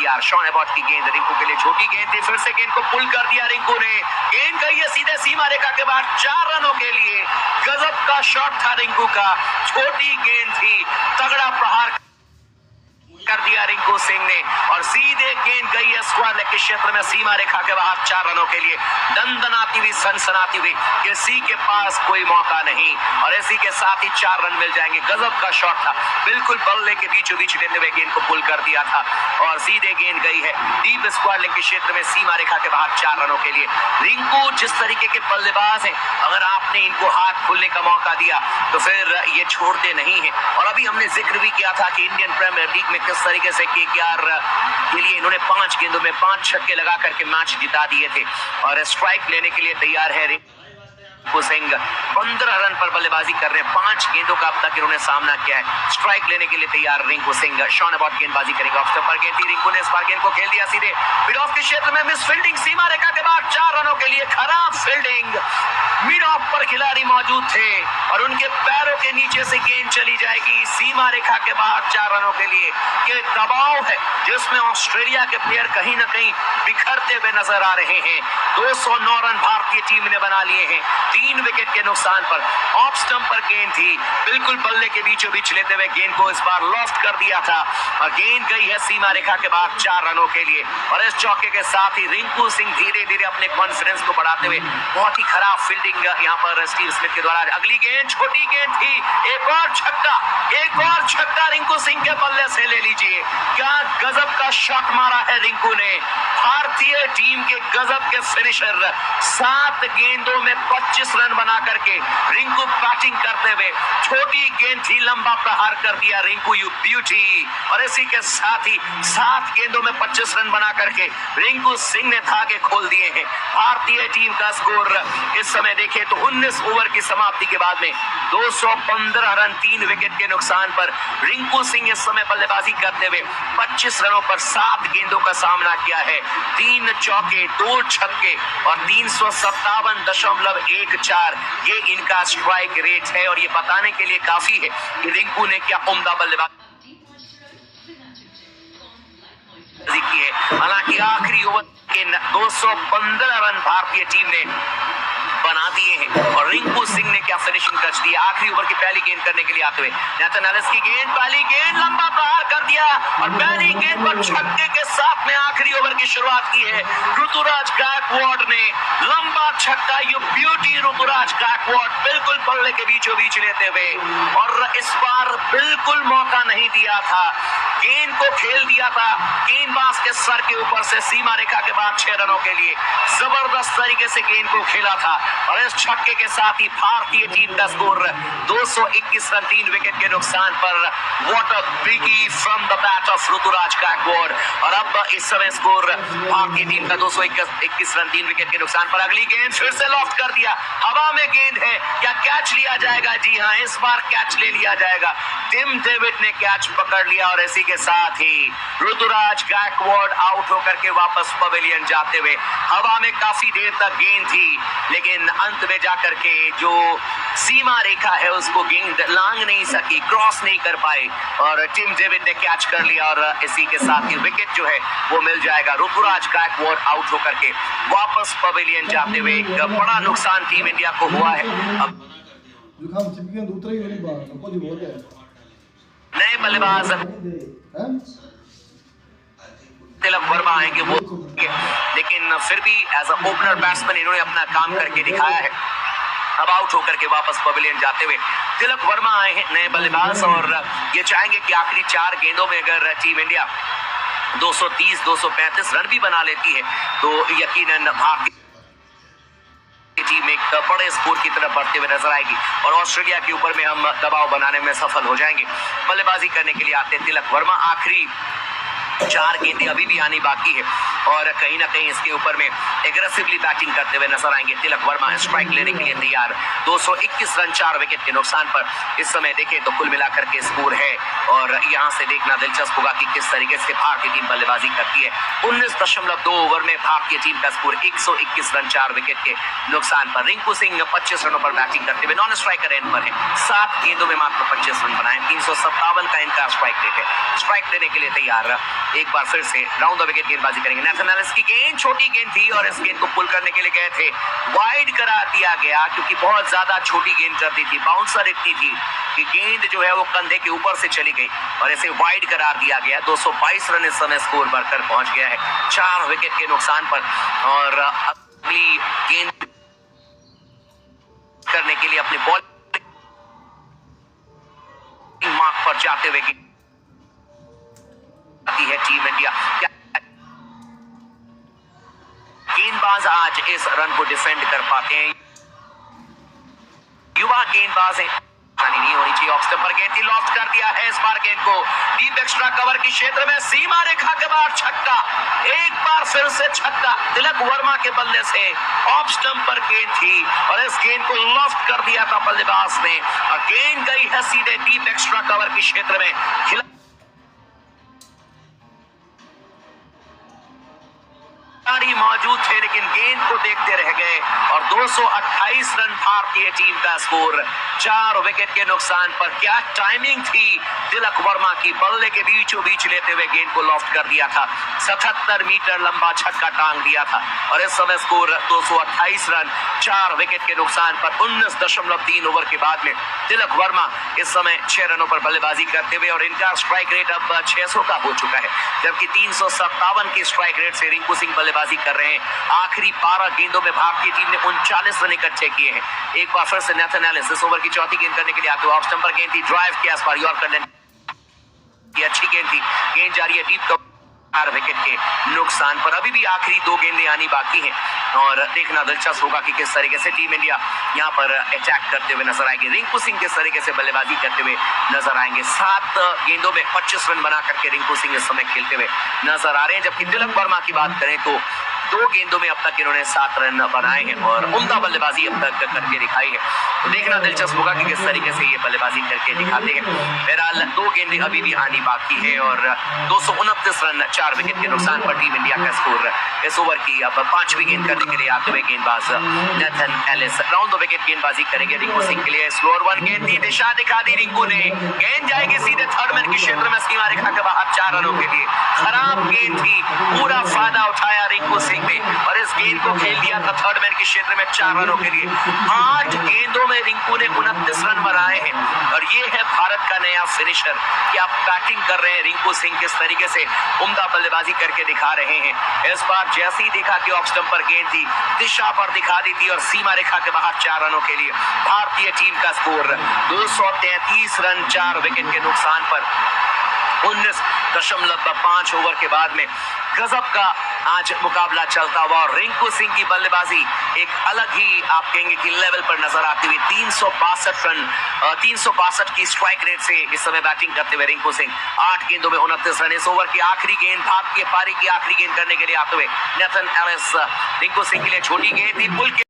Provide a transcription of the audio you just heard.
तैयार। Shawn Abbott की गेंद रिंकू के लिए, छोटी गेंद थी, फिर से गेंद को पुल कर दिया रिंकू ने। गेंद गई है सीधे सीमा रेखा के बाहर 4 रनों के लिए। गजब का शॉट था रिंकू का, छोटी गेंद थी, तगड़ा प्रहार कर दिया रिंकू सिंह ने और सीधे गेंद गई है स्क्वायर लेग के क्षेत्र में सीमा रेखा के बाहर 4 रनों के लिए। दंदनाती हुई, सनसनाती हुई, किसी के पास कोई मौका नहीं और इसी के साथ ही 4 रन मिल जाएंगे। गजब का शॉट था, बिल्कुल बल्ले के बीचों बीच लेते हुए गेंद को पुल कर दिया था और सीधे गेंद गई है डीप स्क्वायर लेग के क्षेत्र में सीमा रेखा के बाहर 4 रनों के लिए। रिंकू जिस तरीके के बल्लेबाज हैं, अगर आपने इनको हाथ खोलने का मौका दिया तो फिर ये छोड़ते नहीं है। और अभी हमने जिक्र भी किया था कि इंडियन प्रीमियर लीग में किस तरीके से केकेआर के लिए इन्होंने 5 गेंदों में 5 छक्के लगा करके मैच जिता दिए थे और स्ट्राइक लेने के लिए तैयार है रिंकू सिंह। 15 रन पर बल्लेबाजी कर रहे हैं, 5 गेंदों का अब तक इन्होंने सामना किया है। स्ट्राइक लेने के लिए तैयार रिंकू सिंह। शॉन एबॉट गेंदबाजी करेंगे, ऑफ स्टंप पर गेंद थी, रिंकू ने इस बार गेंद को खेल दिया सीधे मिड ऑफ के क्षेत्र में। मिस फील्डिंग सीमा रेखा के बाद 4 रनों के लिए, खराब फील्डिंग। मिड ऑफ पर खिलाड़ी मौजूद थे और उनके पैरों के नीचे से गेंद चली जाएगी सीमा रेखा के बाहर 4 रनों के लिए। ये दबाव है जिसमें ऑस्ट्रेलिया के प्लेयर कहीं ना कहीं बिखरते हुए नजर आ रहे हैं। 209 रन भारतीय टीम ने बना लिए हैं 3 विकेट के नुकसान पर। ऑफ स्टंप पर गेंद थी, बिल्कुल बल्ले के बीचों बीच लेते हुए गेंद को इस बार लॉफ्ट कर दिया था और गेंद गई है सीमा रेखा के बाहर 4 रनों के लिए। और इस चौके के साथ ही रिंकू सिंह धीरे धीरे अपने कॉन्फिडेंस को बढ़ाते हुए, बहुत ही खराब फील्डिंग यहाँ पर स्टीव स्मिथ के द्वारा। अगली गेंद छोटी गेंद थी, एक और छक्का रिंकू सिंह के बल्ले से ले लीजिए। क्या गजब का शॉट मारा है रिंकू ने। भारतीय टीम के गजब के फिनिशर 7 गेंदों में 25 रन बना करके रिंकू बैटिंग करते हुए, छोटी गेंद थी, लंबा प्रहार कर दिया रिंकू, यू ब्यूटी। और इसी के साथ ही 7 गेंदों में 25 रन बना करके रिंकू सिंह ने धागे खोल दिए हैं। भारतीय टीम का स्कोर इस समय देखें तो 19 ओवर की समाप्ति के बाद में 215 रन 3 विकेट के नुकसान पर रिंकू सिंह इस समय बल्लेबाजी करते हुए 25 रनों पर 7 गेंदों का सामना किया है। 3 चौके, 2 छक्के और 357.14 ये इनका स्ट्राइक रेट है और ये बताने के लिए काफी है कि रिंकू ने क्या उम्दा बल्लेबाजी की है। हालांकि आखिरी ओवर के 215 रन भारतीय टीम ने बना दिए हैं और रिंकू सिंह ने क्या फिनिशिंग टच दी आखिरी ओवर की पहली गेंद करने के लिए आते हुए। नेथन एलिस की गेंद, पहली गेंद, लंबा प्रहार कर दिया और पहली गेंद पर छक्के के साथ में आखिरी ओवर की शुरुआत की है ऋतुराज गायकवाड ने। लंबा छक्का, यू ब्यूटी ऋतुराज गायकवाड, बिल्कुल बल्ले के बीचों बीच लेते हुए। और इस बार बिल्कुल मौका नहीं दिया था, गेंद को खेल दिया था गेंदबाज के सर के ऊपर से सीमा रेखा के बाद 6 रनों के लिए। जबरदस्त तरीके से गेंद को खेला था और इस छक्के के साथ ही भारतीय टीम का स्कोर 221 रन 3 विकेट के नुकसान पर। What a biggie from the bat of Ruturaj Gaikwad. और अब इस समय स्कोर भारतीय टीम का 221 रन 3 विकेट के नुकसान पर। अगली गेंद फिर से लॉफ्ट कर दिया, हवा में गेंद है, क्या कैच लिया जाएगा? जी हां, इस बार कैच ले लिया जाएगा। टिम डेविड ने कैच पकड़ लिया और इसी के साथ ही ऋतुराज गायकवाड आउट होकर के वापस पवेलियन जाते हुए। हवा में काफी देर तक गेंद थी लेकिन अंत में जाकर के जो सीमा रेखा है उसको गेंद लांग नहीं सकी, क्रॉस नहीं कर पाए और टिम डेविड ने कैच कर लिया और इसी के साथ ही विकेट जो है वो मिल जाएगा। ऋतुराज गायकवाड आउट होकर के वापस पवेलियन जाते हुए। एक बड़ा नुकसान टीम इंडिया को हुआ है। अब नए बल्लेबाज तिलक वर्मा आएंगे वो, लेकिन फिर भी एज अ ओपनर बैट्समैन इन्होंने अपना काम करके दिखाया है। अब आउट होकर के वापस पवेलियन जाते हुए तिलक वर्मा आए हैं नए बल्लेबाज और ये चाहेंगे कि आखिरी 4 गेंदों में अगर टीम इंडिया 230-235 रन भी बना लेती है तो यकीनन भारतीय टीम एक बड़े स्कोर की तरफ बढ़ते हुए नजर आएगी और ऑस्ट्रेलिया के ऊपर में हम दबाव बनाने में सफल हो जाएंगे। बल्लेबाजी करने के लिए आते हैं तिलक वर्मा। आखिरी 4 गेंदें अभी भी आनी बाकी है और कहीं ना कहीं इसके ऊपर में एग्रेसिवली बैटिंग करते हुए नजर आएंगे तिलक वर्मा। स्ट्राइक लेने के लिए तैयार। 221 रन 4 विकेट के नुकसान पर इस समय देखें तो कुल मिलाकर के स्कोर है और यहां से देखना दिलचस्प होगा कि किस तरीके से भारतीय टीम बल्लेबाजी करती है। 19.2 ओवर में भारतीय टीम का स्कोर 121 रन 4 विकेट के नुकसान पर। रिंकू सिंह 25 रनों पर बैटिंग करते हुए नॉन स्ट्राइकर एंड पर है। 7 गेंदों में मात्र 25 रन बनाए। 357 का इनका स्ट्राइक रेट है। स्ट्राइक लेने के लिए तैयार एक बार फिर से राउंड द विकेट गेंदबाजी करेंगे। नेथन एलिस की गेंद छोटी गेंद थी और इस गेंद को पुल करने के लिए गए थे, वाइड करार दिया गया क्योंकि बहुत ज्यादा छोटी गेंद कर दी थी, बाउंसर इतनी थी कि गेंद जो है वो कंधे के ऊपर से चली गई और इसे वाइड करार दिया गया। 222 रन इस समय स्कोर बढ़कर पहुंच गया है 4 विकेट के नुकसान पर। और अगली गेंद करने के लिए अपने बॉल मार्क पर जाते हुए है टीम इंडिया। गेंदबाज आज इस रन को डिफेंड कर पाते हैं, युवा गेंदबाज है, नहीं होनी चाहिए। ऑफ स्टंप पर गेंद थी, लॉफ्ट कर दिया है इस बार गेंद को डीप एक्स्ट्रा कवर के क्षेत्र में, सीमा रेखा के बाहर छक्का, एक बार फिर से छक्का तिलक वर्मा के बल्ले से। ऑफ स्टंप पर गेंद थी और इस गेंद को लॉफ्ट कर दिया था बल्लेबाज ने और गेंद गई है सीधे डीप एक्स्ट्रा कवर के क्षेत्र में। मौजूद थे लेकिन गेंद को देखते रह गए और 228 रन भारतीय टीम का स्कोर 4 विकेट के नुकसान पर। क्या टाइमिंग थी तिलक वर्मा की, बल्ले के बीचों बीच लेते हुए गेंद को लॉफ्ट कर दिया था, 77 मीटर लंबा छक्का टांग दिया था और इस समय स्कोर 228 रन 4 विकेट के नुकसान पर। 19.3 ओवर के बाद में तिलक वर्मा इस समय 6 रनों पर बल्लेबाजी करते हुए और इनका स्ट्राइक रेट अब 600 का हो चुका है, जबकि 357 की स्ट्राइक रेट से रिंकू सिंह बल्लेबाजी कर रहे हैं। आखिरी 12 गेंदों में भारतीय टीम ने 39 रन इकट्ठे किए हैं। एक बार फिर से नेथन एलिस इस ओवर की चौथी गेंद करने के लिए आते हुए ऑफ स्टंप पर गेंद थी, ड्राइव किया इस बार यॉर्कर की अच्छी गेंद थी, गेंद जा रही है डीप 4 विकेट के नुकसान पर। अभी भी आखिरी 2 गेंदें आनी बाकी हैं और देखना दिलचस्प होगा कि किस तरीके से टीम इंडिया यहां पर अटैक करते हुए नजर आएगी। रिंकू सिंह किस तरीके से बल्लेबाजी करते हुए नजर आएंगे। 7 गेंदों में 25 रन बना करके रिंकू सिंह इस समय खेलते हुए नजर आ रहे हैं, जबकि तिलक वर्मा की बात करें तो 2 गेंदों में अब तक इन्होंने 7 रन बनाए हैं और उम्दा बल्लेबाजी अब तक करके दिखाई है। तो देखना दिलचस्प होगा कि किस तरीके से ये बल्लेबाजी करके दिखाते हैं। बहरहाल 2 गेंदें अभी भी आनी बाकी है और 229 रन 4 विकेट के नुकसान पर टीम इंडिया का स्कोर। इस ओवर की अब 5वीं गेंद करने के लिए आते हुए गेंदबाज Nathan Ellis round the wicket गेंदबाजी करेंगे रिंकू सिंह के लिए। स्लोअर 1 गेंद थी, दिशा दिखा दी रिंकू ने, गेंद जाएगी सीधे थर्ड मैन के क्षेत्र में, सीमा रेखा के बाहर 4 रनों के लिए। खराब गेंद थी, पूरा फायदा उठाया रिंकू सिंह और इस गेंद को खेल दिया था थर्ड मैन के क्षेत्र में 4 रनों के लिए। 8 गेंदों में रिंकू ने 29 रन बनाए हैं और ये है भारत का नया फिनिशर। क्या बैटिंग कर रहे हैं रिंकू सिंह, किस तरीके से उम्दा बल्लेबाजी करके दिखा रहे हैं। इस बार जैसे ही देखा कि ऑफ स्टंप पर गेंद थी, दिशा पर दिखा दी थी और सीमा रेखा के बाहर 4 रनों के लिए भारतीय टीम का स्कोर 233 रन 4 विकेट के नुकसान पर। 19.5 ओवर के बाद में गजब का आज मुकाबला चलता हुआ और रिंकू सिंह की बल्लेबाजी एक अलग ही आप कहेंगे कि लेवल पर नजर आती हुई। 362 रन 362 की स्ट्राइक रेट से इस समय बैटिंग करते हुए रिंकू सिंह 8 गेंदों में 29 रन। इस ओवर की आखिरी गेंद, भारतीय पारी की आखिरी गेंद करने के लिए आते हुए नेथन एलिस, रिंकू सिंह के लिए छोटी गेंद थी, पुल के